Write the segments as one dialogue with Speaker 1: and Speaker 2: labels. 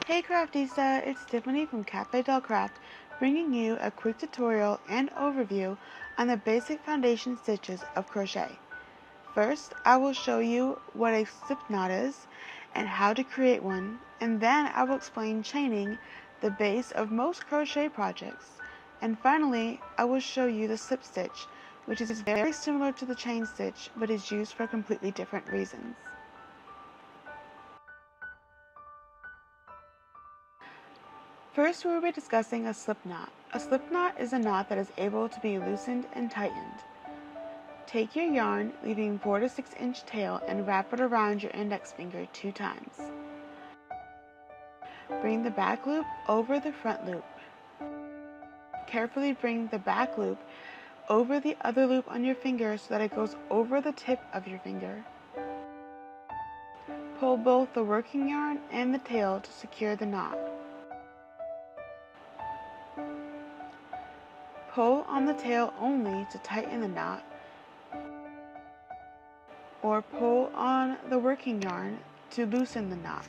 Speaker 1: Hey Craftista, it's Tiffany from Cafè, bringing you a quick tutorial and overview on the basic foundation stitches of crochet. First, I will show you what a slip knot is and how to create one, and then I will explain chaining, the base of most crochet projects. And finally, I will show you the slip stitch, which is very similar to the chain stitch but is used for completely different reasons. First, we will be discussing a slip knot. A slip knot is a knot that is able to be loosened and tightened. Take your yarn, leaving 4 to 6 inch tail, and wrap it around your index finger 2 times. Bring the back loop over the front loop. Carefully bring the back loop over the other loop on your finger so that it goes over the tip of your finger. Pull both the working yarn and the tail to secure the knot. Pull on the tail only to tighten the knot, or pull on the working yarn to loosen the knot.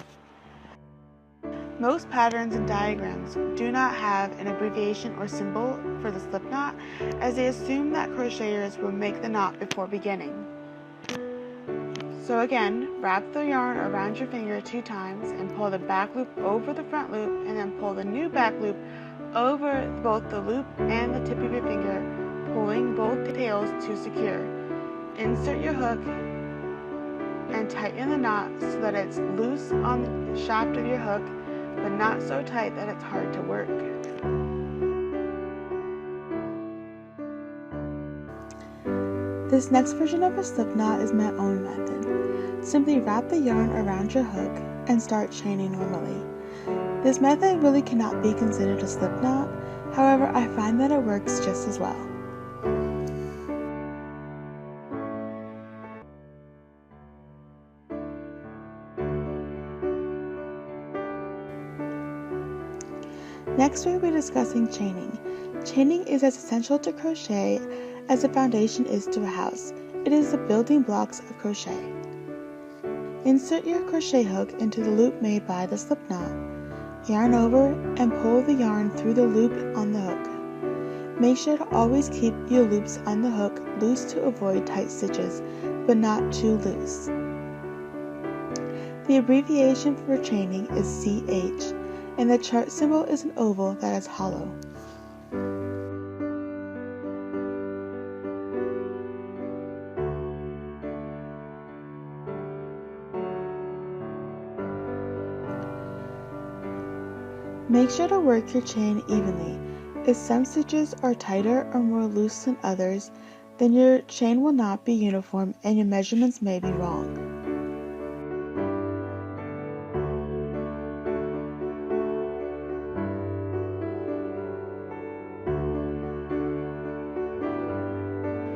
Speaker 1: Most patterns and diagrams do not have an abbreviation or symbol for the slip knot, as they assume that crocheters will make the knot before beginning. So again, wrap the yarn around your finger 2 times and pull the back loop over the front loop, and then pull the new back loop over both the loop and the tip of your finger, pulling both tails to secure. Insert your hook and tighten the knot so that it's loose on the shaft of your hook, but not so tight that it's hard to work. This next version of a slip knot is my own method. Simply wrap the yarn around your hook and start chaining normally. This method really cannot be considered a slip knot, however I find that it works just as well. Next we will be discussing chaining. Chaining is as essential to crochet as the foundation is to a house. It is the building blocks of crochet. Insert your crochet hook into the loop made by the slip knot. Yarn over and pull the yarn through the loop on the hook. Make sure to always keep your loops on the hook loose to avoid tight stitches, but not too loose. The abbreviation for chaining is CH, and the chart symbol is an oval that is hollow. Make sure to work your chain evenly. If some stitches are tighter or more loose than others, then your chain will not be uniform and your measurements may be wrong.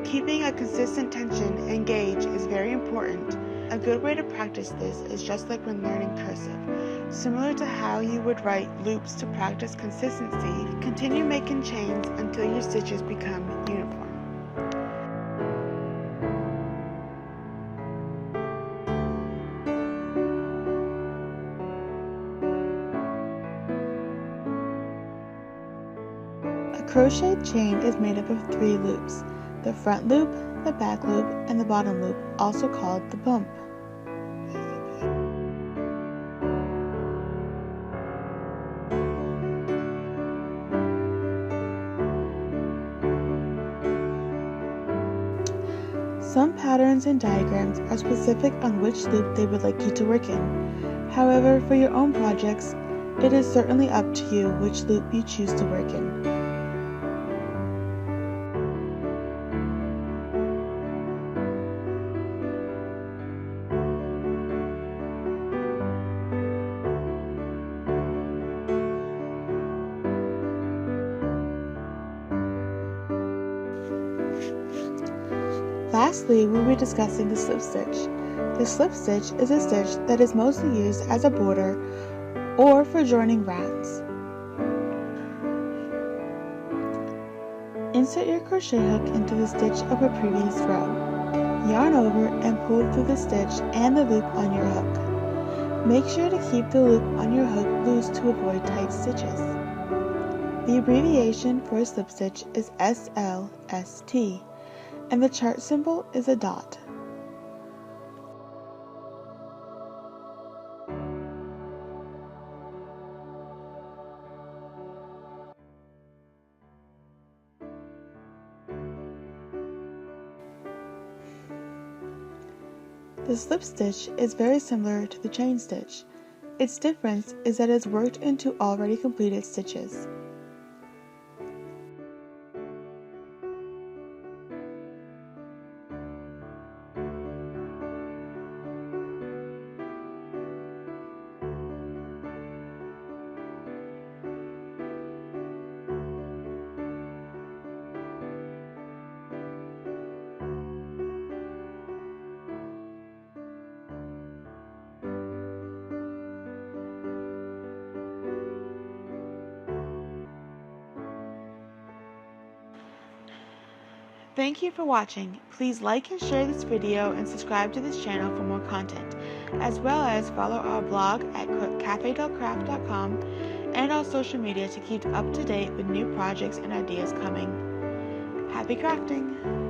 Speaker 1: Keeping a consistent tension and gauge is very important. A good way to practice this is just like when learning cursive. Similar to how you would write loops to practice consistency, continue making chains until your stitches become uniform. A crochet chain is made up of 3 loops: the front loop, the back loop, and the bottom loop, also called the bump. Some patterns and diagrams are specific on which loop they would like you to work in. However, for your own projects, it is certainly up to you which loop you choose to work in. Lastly, we will be discussing the slip stitch. The slip stitch is a stitch that is mostly used as a border or for joining rounds. Insert your crochet hook into the stitch of a previous row. Yarn over and pull through the stitch and the loop on your hook. Make sure to keep the loop on your hook loose to avoid tight stitches. The abbreviation for a slip stitch is SLST, and the chart symbol is a dot. The slip stitch is very similar to the chain stitch. Its difference is that it is worked into already completed stitches. Thank you for watching. Please like and share this video and subscribe to this channel for more content, as well as follow our blog at café.craft.com and our social media to keep up to date with new projects and ideas coming. Happy crafting!